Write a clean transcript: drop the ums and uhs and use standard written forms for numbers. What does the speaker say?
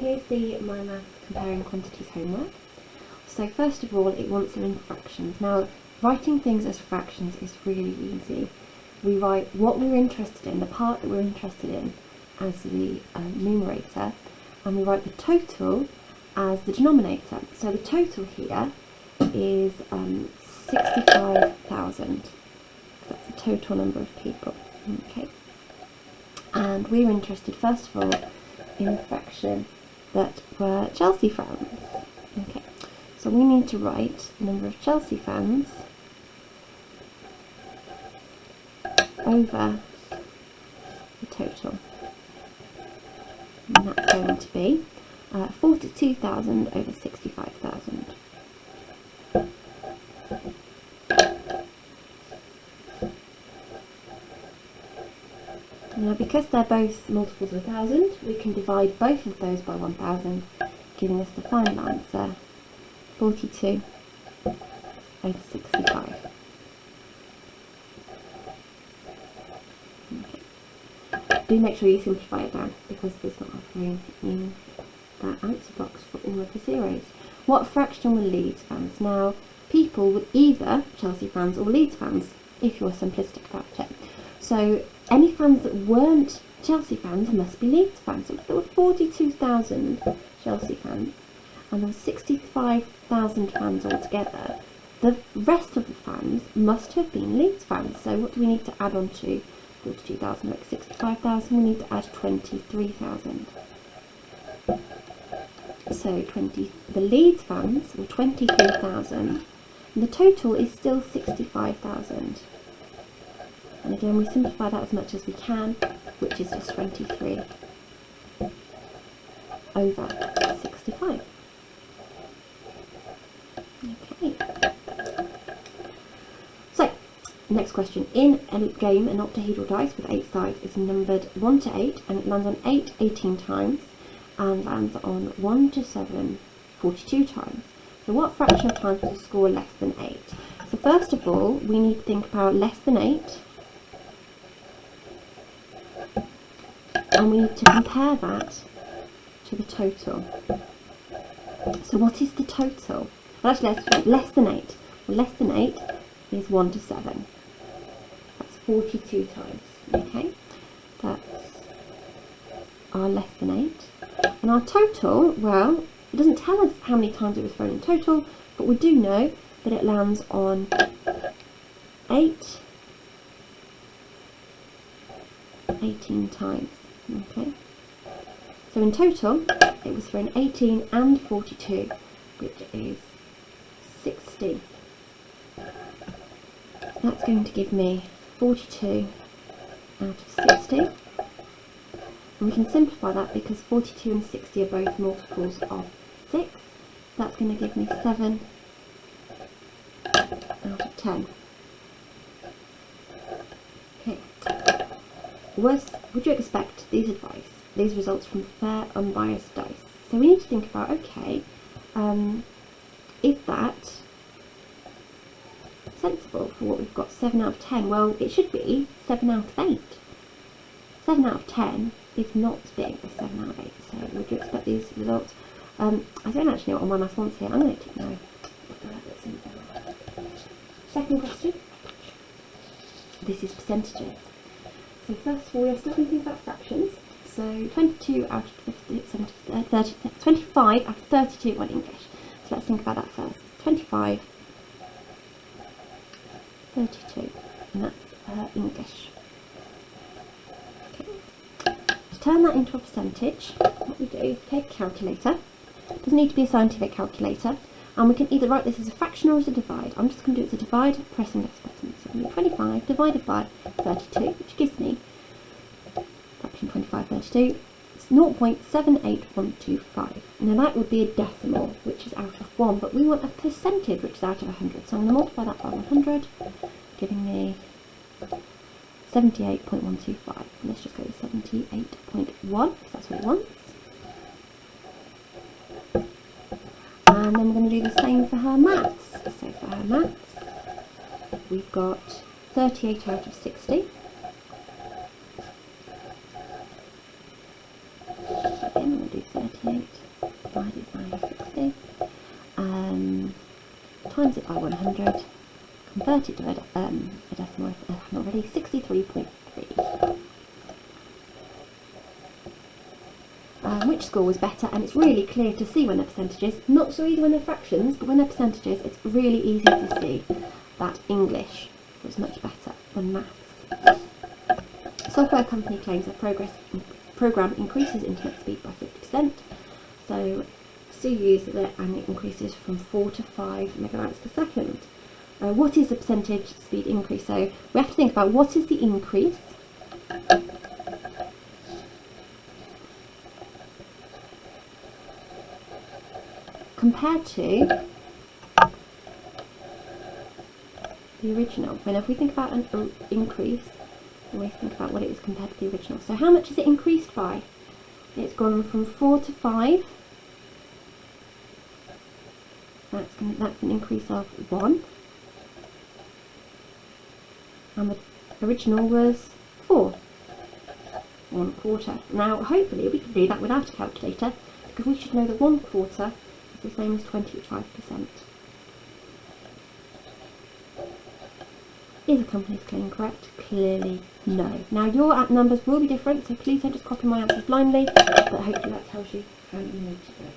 here's the MyMaths comparing quantities homework. So first of all, it wants them in fractions. Now, writing things as fractions is really easy. We write what we're interested in, the part that we're interested in, as the numerator, and we write the total as the denominator. So the total here is 65,000. That's the total number of people. Okay. And we're interested, first of all, in the fraction that were Chelsea fans. Okay. So we need to write the number of Chelsea fans over the total. And that's going to be 42,000 over 65,000. Now, because they're both multiples of 1,000, we can divide both of those by 1,000, giving us the final answer, 42 over 65. Okay. Do make sure you simplify it down, because there's not enough room in that answer box for all of the zeros. What fraction were Leeds fans? Now, people were either Chelsea fans or Leeds fans, if you're simplistic about it. So any fans that weren't Chelsea fans must be Leeds fans. So if there were 42,000 Chelsea fans and there were 65,000 fans altogether, the rest of the fans must have been Leeds fans. So what do we need to add on to 42,000 like 65,000? We need to add 23,000. So the Leeds fans were 23,000 and the total is still 65,000. And again, we simplify that as much as we can, which is just 23 over 65. Okay. So, next question. In a game, an octahedral dice with 8 sides is numbered 1 to 8, and it lands on 8 18 times, and lands on 1 to 7 42 times. So what fraction of times does the score less than 8? So first of all, we need to think about less than 8. And we need to compare that to the total. So what is the total? Well, actually, less than 8. Well, less than 8 is 1 to 7. That's 42 times. Okay? That's our less than 8. And our total, well, it doesn't tell us how many times it was thrown in total, but we do know that it lands on 8 18 times. Okay, so in total it was thrown 18 and 42, which is 60. That's going to give me 42 out of 60, and we can simplify that because 42 and 60 are both multiples of 6. That's going to give me 7 out of 10. Okay. Would you expect these results from fair, unbiased dice? So we need to think about, okay, is that sensible for what we've got? 7 out of 10. Well, it should be 7 out of 8. 7 out of 10 is not as big as 7 out of 8. So would you expect these results? I don't actually know what MyMaths wants here. I'm going to know. Second question. This is percentages. So first of all, we're still thinking about fractions. So 22 out of 50, 30, 25 out of 32 on English. So let's think about that first. 25, 32, and that's English. Okay. To turn that into a percentage, what we do is take a calculator. It doesn't need to be a scientific calculator. And we can either write this as a fraction or as a divide. I'm just going to do it as a divide, pressing this button. So 25 divided by 32, which gives me fraction 25, 32. It's 0.78125. Now that would be a decimal, which is out of 1, but we want a percentage, which is out of 100. So I'm going to multiply that by 100, giving me 78.125. Let's just go with 78.1, because that's what it wants. And then we're going to do the same for her maths. So for her maths, we've got 38 out of 60. again. I'm going to do 38 divided by 60. Times it by 100. Convert it to a decimal if I haven't already. 63.3. Which score was better? And it's really clear to see when they're percentages. Not so easy when they're fractions, but when they're percentages, it's really easy to see that English was much better than maths. Software company claims their program increases internet speed by 50%. So Sue uses it and it increases from 4 to 5 megabytes per second. What is the percentage speed increase? So we have to think about what is the increase compared to the original. And if we think about an increase, we always think about what it was compared to the original. So how much is it increased by? It's gone from 4 to 5. That's an increase of 1. And the original was 4. 1/4. Now hopefully we can do that without a calculator, because we should know that 1/4 is the same as 25%. Is a company's claim correct? Clearly no. Now your numbers will be different, so please don't just copy my answers blindly, but hopefully that tells you how you need to do it.